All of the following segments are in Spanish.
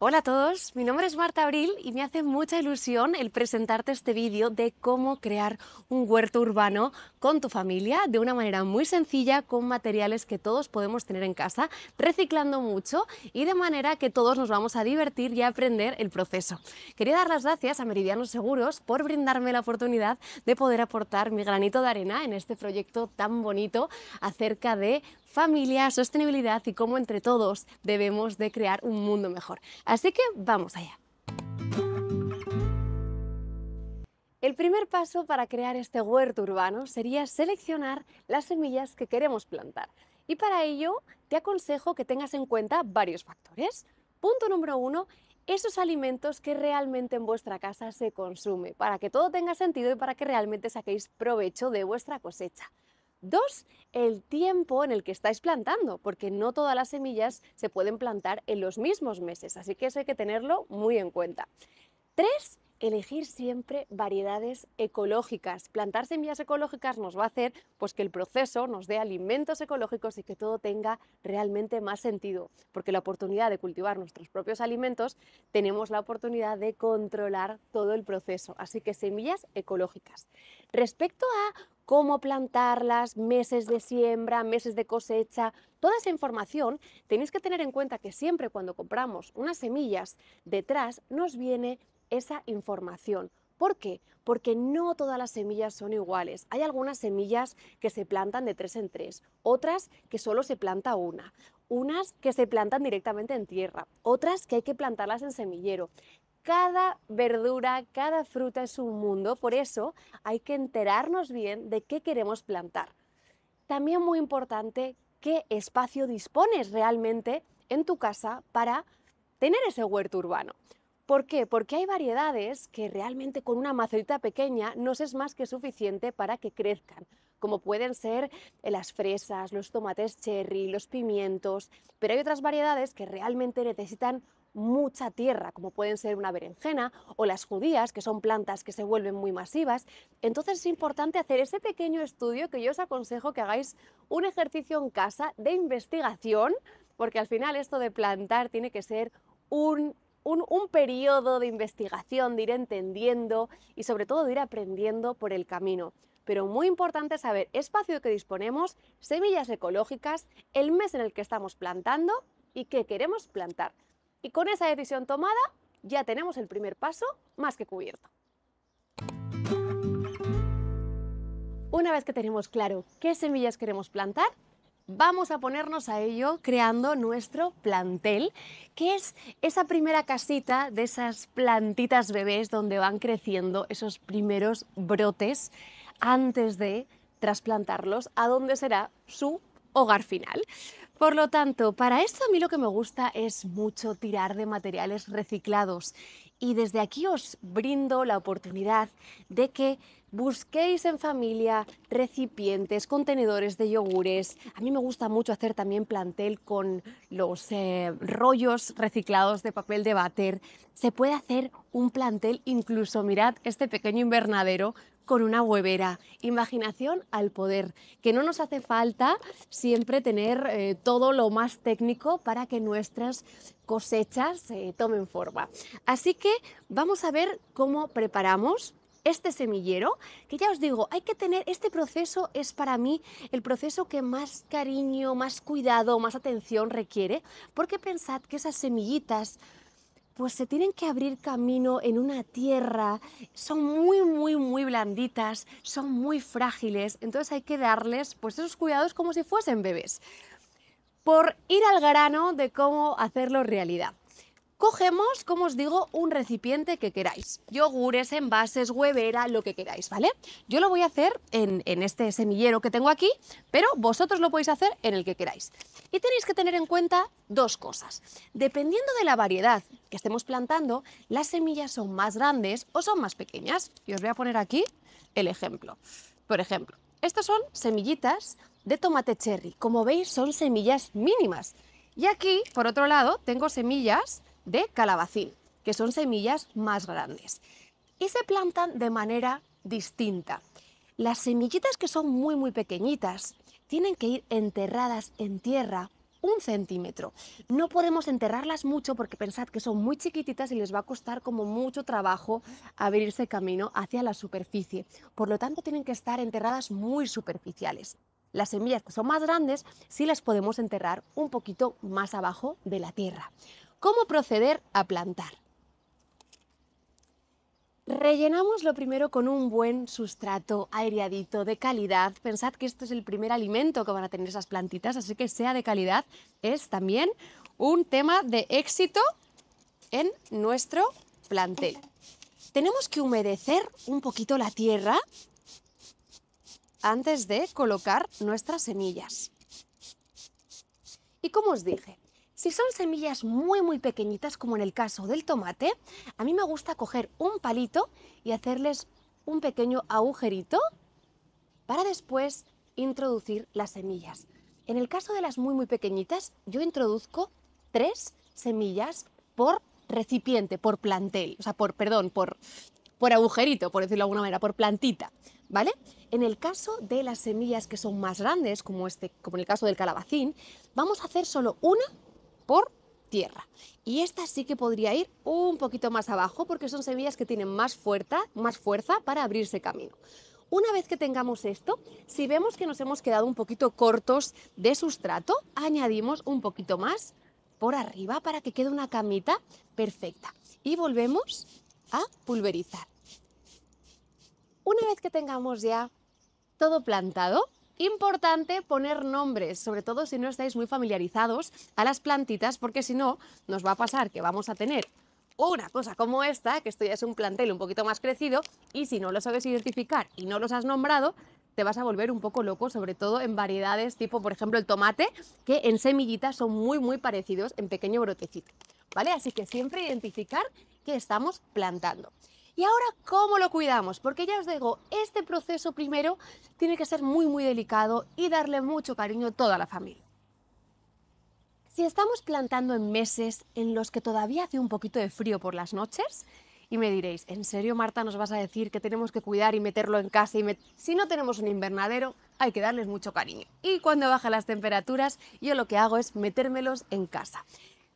Hola a todos, mi nombre es Marta Abril y me hace mucha ilusión el presentarte este vídeo de cómo crear un huerto urbano con tu familia de una manera muy sencilla, con materiales que todos podemos tener en casa, reciclando mucho y de manera que todos nos vamos a divertir y a aprender el proceso. Quería dar las gracias a Meridianos Seguros por brindarme la oportunidad de poder aportar mi granito de arena en este proyecto tan bonito acerca de familia, sostenibilidad y cómo entre todos debemos de crear un mundo mejor. Así que vamos allá. El primer paso para crear este huerto urbano sería seleccionar las semillas que queremos plantar. Y para ello te aconsejo que tengas en cuenta varios factores. Punto número uno, esos alimentos que realmente en vuestra casa se consume, para que todo tenga sentido y para que realmente saquéis provecho de vuestra cosecha. Dos, el tiempo en el que estáis plantando, porque no todas las semillas se pueden plantar en los mismos meses, así que eso hay que tenerlo muy en cuenta. Tres, elegir siempre variedades ecológicas. Plantar semillas ecológicas nos va a hacer pues, que el proceso nos dé alimentos ecológicos y que todo tenga realmente más sentido, porque la oportunidad de cultivar nuestros propios alimentos, tenemos la oportunidad de controlar todo el proceso, así que semillas ecológicas. Respecto a cómo plantarlas, meses de siembra, meses de cosecha, toda esa información tenéis que tener en cuenta que siempre cuando compramos unas semillas, detrás nos viene esa información. ¿Por qué? Porque no todas las semillas son iguales. Hay algunas semillas que se plantan de 3 en 3, otras que solo se planta una, unas que se plantan directamente en tierra, otras que hay que plantarlas en semillero. Cada verdura, cada fruta es un mundo, por eso hay que enterarnos bien de qué queremos plantar. También muy importante, qué espacio dispones realmente en tu casa para tener ese huerto urbano. ¿Por qué? Porque hay variedades que realmente con una macetita pequeña nos es más que suficiente para que crezcan, como pueden ser las fresas, los tomates cherry, los pimientos, pero hay otras variedades que realmente necesitan mucha tierra, como pueden ser una berenjena o las judías, que son plantas que se vuelven muy masivas. Entonces es importante hacer ese pequeño estudio que yo os aconsejo que hagáis un ejercicio en casa de investigación, porque al final esto de plantar tiene que ser un periodo de investigación, de ir entendiendo y sobre todo de ir aprendiendo por el camino. Pero muy importante saber espacio que disponemos, semillas ecológicas, el mes en el que estamos plantando y qué queremos plantar. Y con esa decisión tomada ya tenemos el primer paso más que cubierto. Una vez que tenemos claro qué semillas queremos plantar, vamos a ponernos a ello creando nuestro plantel, que es esa primera casita de esas plantitas bebés donde van creciendo esos primeros brotes antes de trasplantarlos a donde será su hogar final. Por lo tanto, para esto a mí lo que me gusta es mucho tirar de materiales reciclados y desde aquí os brindo la oportunidad de que busquéis en familia recipientes, contenedores de yogures. A mí me gusta mucho hacer también plantel con los rollos reciclados de papel de váter. Se puede hacer un plantel incluso, mirad, este pequeño invernadero con una huevera. Imaginación al poder, que no nos hace falta siempre tener todo lo más técnico para que nuestras cosechas tomen forma. Así que vamos a ver cómo preparamos este semillero, que ya os digo, hay que tener, este proceso es para mí el proceso que más cariño, más cuidado, más atención requiere, porque pensad que esas semillitas pues se tienen que abrir camino en una tierra, son muy blanditas, son muy frágiles, entonces hay que darles pues esos cuidados como si fuesen bebés. Por ir al grano de cómo hacerlo realidad. Cogemos, como os digo, un recipiente que queráis, yogures, envases, huevera, lo que queráis, ¿vale? Yo lo voy a hacer en este semillero que tengo aquí, pero vosotros lo podéis hacer en el que queráis. Y tenéis que tener en cuenta dos cosas. Dependiendo de la variedad que estemos plantando, las semillas son más grandes o son más pequeñas. Y os voy a poner aquí el ejemplo. Por ejemplo, estas son semillitas de tomate cherry. Como veis, son semillas mínimas. Y aquí, por otro lado, tengo semillas de calabacín, que son semillas más grandes. Y se plantan de manera distinta. Las semillitas que son muy pequeñitas tienen que ir enterradas en tierra 1 centímetro. No podemos enterrarlas mucho porque pensad que son muy chiquititas y les va a costar como mucho trabajo abrirse camino hacia la superficie. Por lo tanto, tienen que estar enterradas muy superficiales. Las semillas que son más grandes sí las podemos enterrar un poquito más abajo de la tierra. ¿Cómo proceder a plantar? Rellenamos lo primero con un buen sustrato aireadito de calidad. Pensad que esto es el primer alimento que van a tener esas plantitas, así que sea de calidad es también un tema de éxito en nuestro plantel. Tenemos que humedecer un poquito la tierra antes de colocar nuestras semillas. Y como os dije, si son semillas muy pequeñitas, como en el caso del tomate, a mí me gusta coger un palito y hacerles un pequeño agujerito para después introducir las semillas. En el caso de las muy pequeñitas, yo introduzco 3 semillas por recipiente, por plantel, o sea, por agujerito, por decirlo de alguna manera, por plantita, ¿vale? En el caso de las semillas que son más grandes, como en el caso del calabacín, vamos a hacer solo una por tierra. Y esta sí que podría ir un poquito más abajo porque son semillas que tienen más fuerza para abrirse camino. Una vez que tengamos esto, si vemos que nos hemos quedado un poquito cortos de sustrato, añadimos un poquito más por arriba para que quede una camita perfecta. Y volvemos a pulverizar. Una vez que tengamos ya todo plantado, importante poner nombres, sobre todo si no estáis muy familiarizados a las plantitas, porque si no, nos va a pasar que vamos a tener una cosa como esta, que esto ya es un plantel un poquito más crecido, y si no lo sabes identificar y no los has nombrado, te vas a volver un poco loco, sobre todo en variedades tipo, por ejemplo, el tomate, que en semillitas son muy parecidos en pequeño brotecito, ¿vale? Así que siempre identificar que estamos plantando. Y ahora, ¿cómo lo cuidamos? Porque ya os digo, este proceso primero tiene que ser muy delicado y darle mucho cariño a toda la familia. Si estamos plantando en meses en los que todavía hace un poquito de frío por las noches, y me diréis, ¿en serio, Marta, nos vas a decir que tenemos que cuidar y meterlo en casa? Si no tenemos un invernadero, hay que darles mucho cariño. Y cuando bajan las temperaturas, yo lo que hago es metérmelos en casa,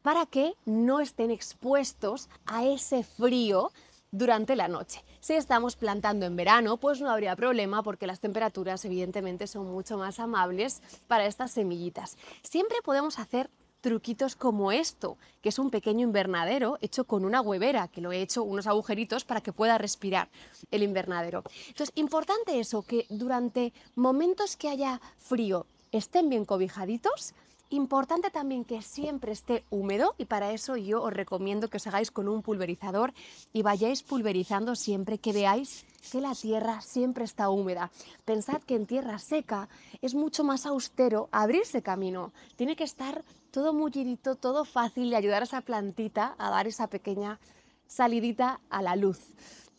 para que no estén expuestos a ese frío durante la noche. Si estamos plantando en verano, pues no habría problema porque las temperaturas evidentemente son mucho más amables para estas semillitas. Siempre podemos hacer truquitos como esto, que es un pequeño invernadero hecho con una huevera, que lo he hecho unos agujeritos para que pueda respirar el invernadero. Entonces, importante eso, que durante momentos que haya frío estén bien cobijaditos. Importante también que siempre esté húmedo y para eso yo os recomiendo que os hagáis con un pulverizador y vayáis pulverizando siempre que veáis que la tierra siempre está húmeda. Pensad que en tierra seca es mucho más austero abrirse camino. Tiene que estar todo mullidito, todo fácil y ayudar a esa plantita a dar esa pequeña salidita a la luz.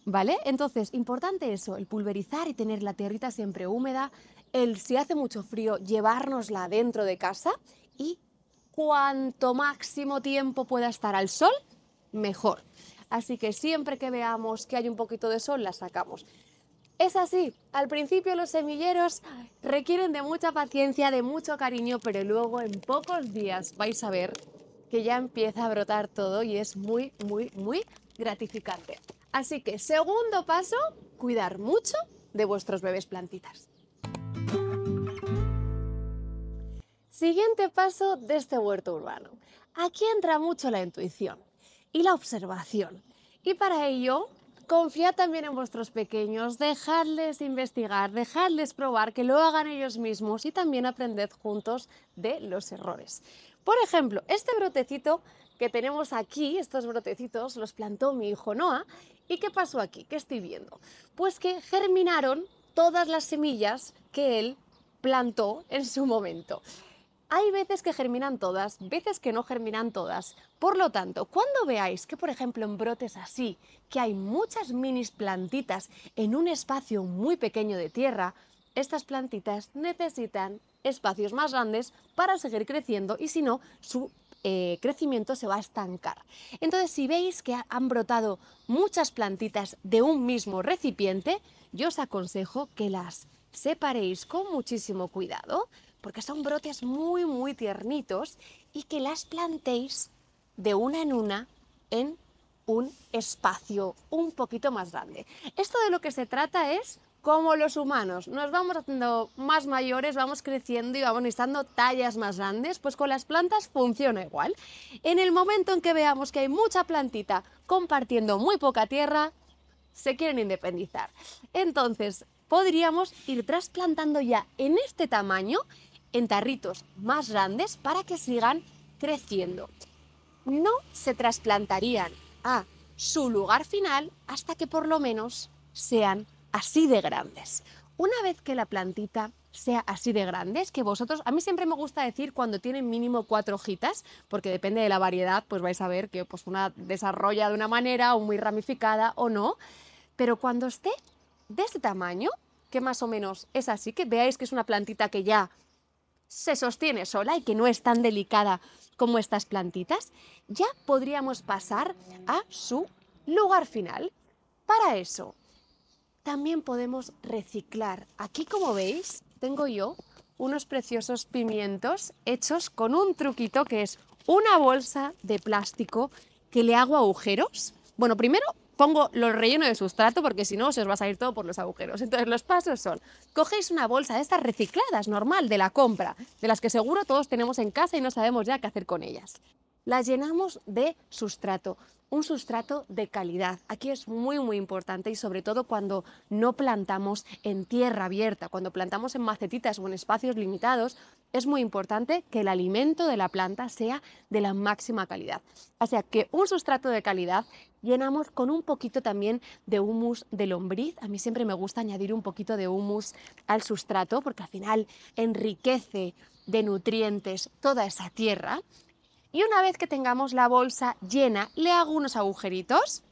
¿Vale? Entonces, importante eso, el pulverizar y tener la tierrita siempre húmeda, si hace mucho frío, llevárnosla dentro de casa y cuanto máximo tiempo pueda estar al sol, mejor. Así que siempre que veamos que hay un poquito de sol, la sacamos. Es así, al principio los semilleros requieren de mucha paciencia, de mucho cariño, pero luego en pocos días vais a ver que ya empieza a brotar todo y es muy gratificante. Así que segundo paso, cuidar mucho de vuestros bebés plantitas. Siguiente paso de este huerto urbano. Aquí entra mucho la intuición y la observación. Y para ello, confiad también en vuestros pequeños, dejadles investigar, dejadles probar, que lo hagan ellos mismos y también aprended juntos de los errores. Por ejemplo, este brotecito que tenemos aquí, estos brotecitos los plantó mi hijo Noah. ¿Y qué pasó aquí? ¿Qué estoy viendo? Pues que germinaron todas las semillas que él plantó en su momento. Hay veces que germinan todas, veces que no germinan todas. Por lo tanto, cuando veáis que, por ejemplo, en brotes así, que hay muchas minis plantitas en un espacio muy pequeño de tierra, estas plantitas necesitan espacios más grandes para seguir creciendo y si no, su crecimiento se va a estancar. Entonces, si veis que han brotado muchas plantitas de un mismo recipiente, yo os aconsejo que las separéis con muchísimo cuidado porque son brotes muy, muy tiernitos y que las plantéis de una en un espacio un poquito más grande. Esto de lo que se trata es como los humanos, nos vamos haciendo más mayores, vamos creciendo y vamos necesitando tallas más grandes, pues con las plantas funciona igual. En el momento en que veamos que hay mucha plantita compartiendo muy poca tierra, se quieren independizar. Entonces, podríamos ir trasplantando ya en este tamaño, en tarritos más grandes, para que sigan creciendo. No se trasplantarían a su lugar final hasta que por lo menos sean así de grandes. Una vez que la plantita sea así de grande, es que vosotros, a mí siempre me gusta decir cuando tienen mínimo 4 hojitas, porque depende de la variedad, pues vais a ver que pues una desarrolla de una manera o muy ramificada o no, pero cuando esté de este tamaño, que más o menos es así, que veáis que es una plantita que ya se sostiene sola y que no es tan delicada como estas plantitas, ya podríamos pasar a su lugar final. Para eso, también podemos reciclar. Aquí, como veis, tengo yo unos preciosos pimientos hechos con un truquito que es una bolsa de plástico que le hago agujeros. Bueno, primero pongo los rellenos de sustrato porque si no se os va a salir todo por los agujeros. Entonces los pasos son, cogéis una bolsa de estas recicladas, normal, de la compra, de las que seguro todos tenemos en casa y no sabemos ya qué hacer con ellas. Las llenamos de sustrato, un sustrato de calidad. Aquí es muy, muy importante y sobre todo cuando no plantamos en tierra abierta, cuando plantamos en macetitas o en espacios limitados, es muy importante que el alimento de la planta sea de la máxima calidad. O sea que un sustrato de calidad llenamos con un poquito también de humus de lombriz. A mí siempre me gusta añadir un poquito de humus al sustrato porque al final enriquece de nutrientes toda esa tierra. Y una vez que tengamos la bolsa llena, le hago unos agujeritos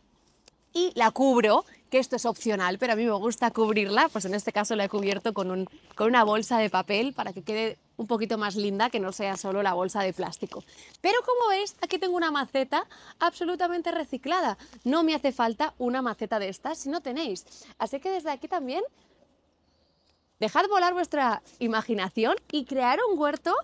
y la cubro, que esto es opcional, pero a mí me gusta cubrirla, pues en este caso la he cubierto con una bolsa de papel para que quede un poquito más linda, que no sea solo la bolsa de plástico. Pero como veis, aquí tengo una maceta absolutamente reciclada. No me hace falta una maceta de estas si no tenéis. Así que desde aquí también dejad volar vuestra imaginación y crear un huerto,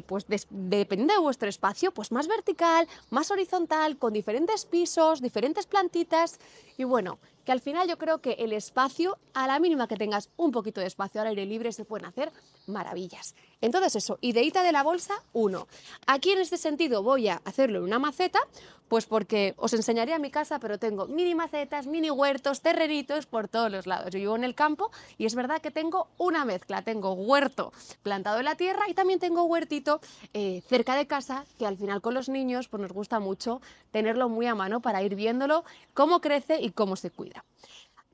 pues dependiendo de vuestro espacio, pues más vertical, más horizontal, con diferentes pisos, diferentes plantitas. Y bueno, que al final yo creo que el espacio, a la mínima que tengas un poquito de espacio al aire libre, se pueden hacer maravillas. Entonces eso, ideita de la bolsa, 1. Aquí en este sentido voy a hacerlo en una maceta, pues porque os enseñaré a mi casa, pero tengo mini macetas, mini huertos, terreritos por todos los lados. Yo vivo en el campo y es verdad que tengo una mezcla. Tengo huerto plantado en la tierra y también tengo huertito cerca de casa, que al final con los niños pues nos gusta mucho tenerlo muy a mano para ir viéndolo, cómo crece y cómo se cuida.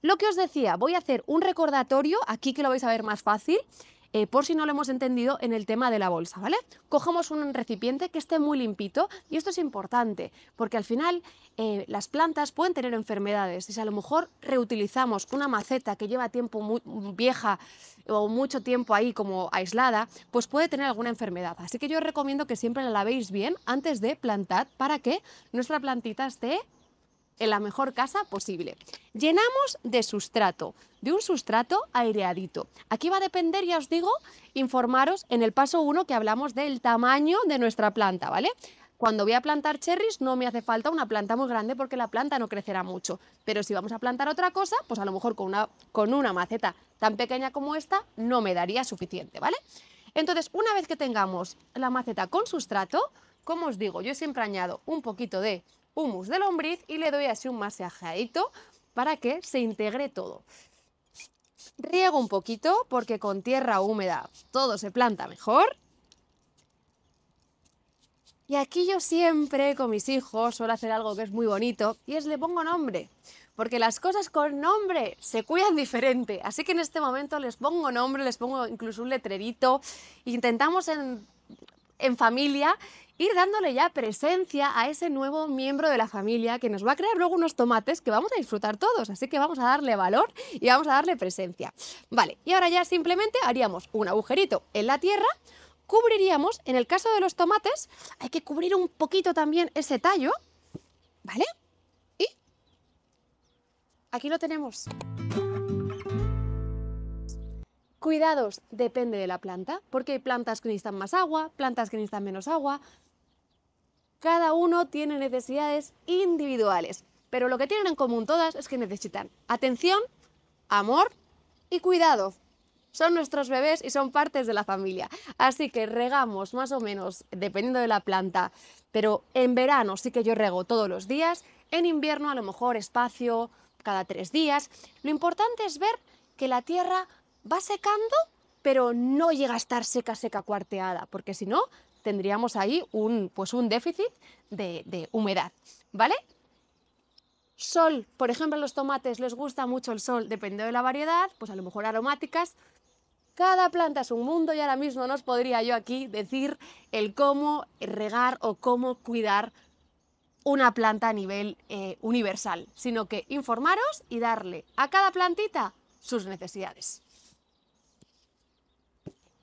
Lo que os decía, voy a hacer un recordatorio, aquí que lo vais a ver más fácil, por si no lo hemos entendido en el tema de la bolsa, ¿vale? Cogemos un recipiente que esté muy limpito y esto es importante porque al final las plantas pueden tener enfermedades y si a lo mejor reutilizamos una maceta que lleva tiempo muy vieja o mucho tiempo ahí como aislada, pues puede tener alguna enfermedad. Así que yo os recomiendo que siempre la lavéis bien antes de plantar para que nuestra plantita esté en la mejor casa posible. Llenamos de sustrato, de un sustrato aireadito. Aquí va a depender, ya os digo, informaros en el paso 1 que hablamos del tamaño de nuestra planta, ¿vale? Cuando voy a plantar cherries no me hace falta una planta muy grande porque la planta no crecerá mucho. Pero si vamos a plantar otra cosa, pues a lo mejor con una maceta tan pequeña como esta no me daría suficiente, ¿vale? Entonces, una vez que tengamos la maceta con sustrato, como os digo, yo siempre añado un poquito de humus de lombriz y le doy así un masajeadito para que se integre todo. Riego un poquito porque con tierra húmeda todo se planta mejor. Y aquí yo siempre con mis hijos suelo hacer algo que es muy bonito y es le pongo nombre. Porque las cosas con nombre se cuidan diferente. Así que en este momento les pongo nombre, les pongo incluso un letrerito. Intentamos en familia ir dándole ya presencia a ese nuevo miembro de la familia que nos va a crear luego unos tomates que vamos a disfrutar todos, así que vamos a darle valor y vamos a darle presencia. Vale, y ahora ya simplemente haríamos un agujerito en la tierra, cubriríamos, en el caso de los tomates, hay que cubrir un poquito también ese tallo, ¿vale? Y aquí lo tenemos. Cuidados, depende de la planta, porque hay plantas que necesitan más agua, plantas que necesitan menos agua. Cada uno tiene necesidades individuales, pero lo que tienen en común todas es que necesitan atención, amor y cuidado. Son nuestros bebés y son partes de la familia. Así que regamos más o menos, dependiendo de la planta, pero en verano sí que yo rego todos los días, en invierno a lo mejor espacio cada 3 días. Lo importante es ver que la tierra va secando, pero no llega a estar seca, seca, cuarteada, porque si no, tendríamos ahí pues un déficit de humedad, ¿vale? Sol, por ejemplo, a los tomates les gusta mucho el sol, dependiendo de la variedad, pues a lo mejor aromáticas. Cada planta es un mundo y ahora mismo no os podría yo aquí decir el cómo regar o cómo cuidar una planta a nivel universal, sino que informaros y darle a cada plantita sus necesidades.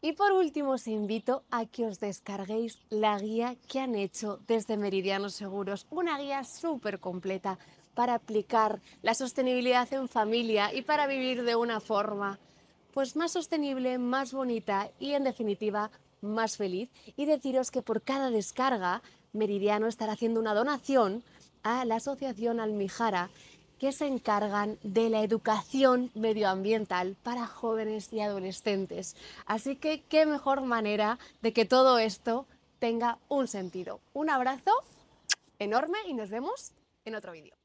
Y por último os invito a que os descarguéis la guía que han hecho desde Meridianos Seguros, una guía súper completa para aplicar la sostenibilidad en familia y para vivir de una forma pues más sostenible, más bonita y en definitiva más feliz. Y deciros que por cada descarga Meridiano estará haciendo una donación a la Asociación Almijara, que se encargan de la educación medioambiental para jóvenes y adolescentes. Así que qué mejor manera de que todo esto tenga un sentido. Un abrazo enorme y nos vemos en otro vídeo.